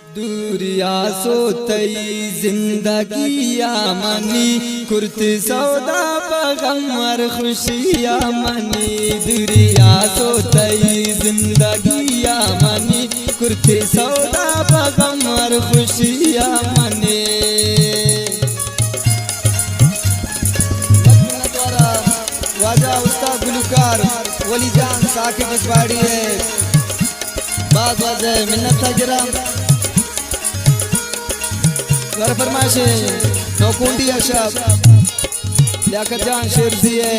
दूरिया सोतई जिंदगिया मनी कुर्ती सौदा पगमर खुशिया मनी। दूरिया सोतई जिंदगिया मनी कुर्ती सौदा पगमर खुशिया मनी। वाजा उस्ताद गुलकार वली जान साकिब बजवाड़ी है। बात वाजे मिन्नत तजरा घर फरमाइश नौकुंडी अशब लियाकत जान शेरजिए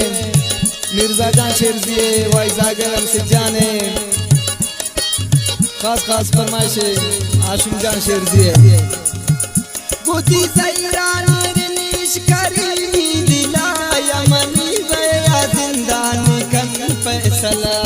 मिर्जा जान शेरजिए वाइजागर हमसे जाने खास खास फरमाइश आशिम जान शेरजिए। बुद्धि सैरानी निश करीमी दिलाया मनी गया जिंदानी कन फैसला।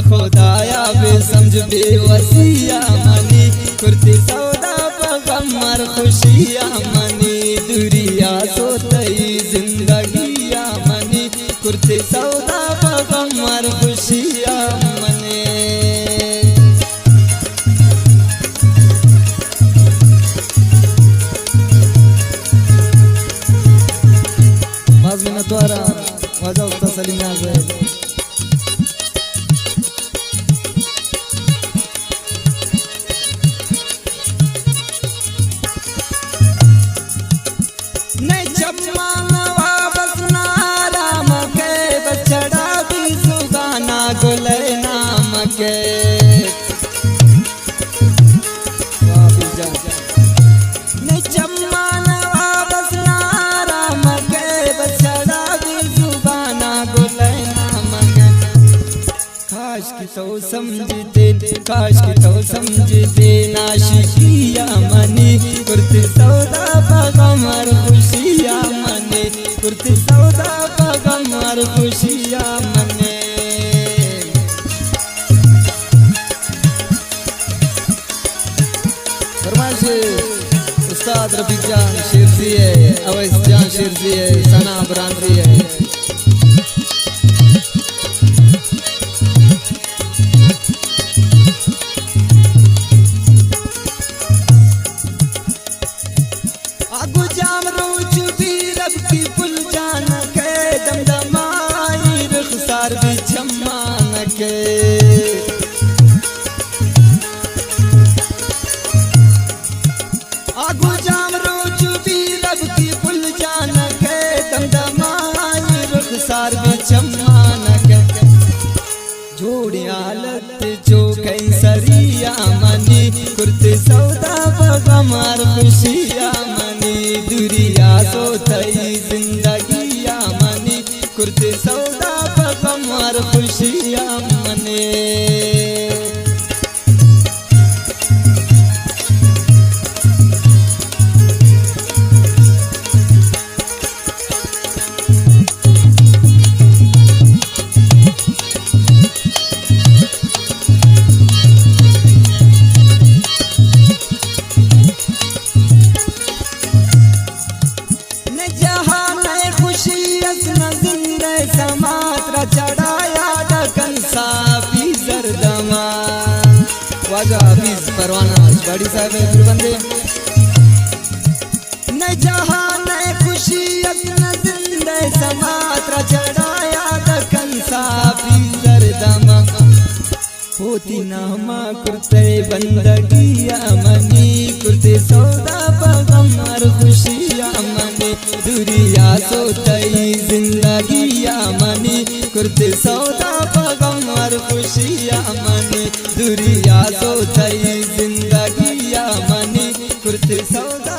खुदाया बेसमझ बेवसिया मनी कुर्ती सौदा पगमर खुशिया मनी। दूरिया सोतई जिंदगिया मनी कुर्ती सौदा पगमर खुशिया मनी। बाज में नतवारा वाजा उस्ताद सलीम नाज़ काश की तो समझते नाशिकिया मनी कुर्ती सौदा पगमर खुशिया मनी। कुर्ती सौदा पगमर खुशिया मनी। फरमाइश उस्ताद रफीक जान शेरजिए अवैस जान शेरजिए सना बरांदरी है। जो कैसरिया मनी कुर्ती सौदा पगमर खुशिया मनी। दूरिया सोतई जिंदगिया मनी कुर्ती सौदा पगमर खुशिया मनी। परवाना बड़ी साहब है बंदे न जहां न खुशी अपना जिंदे समात्रा चढ़ाया दखन साफी जरदमा। होती नामा कुर्ते बंदगिया मनी कुर्ते सौदा पगमर खुशिया मनी। दूरिया सोतई जिंदगिया मनी कुर्ते सौदा पगमर खुशिया मनी। दूरिया सोतई जिंदगिया मनी कुर्ती सौदा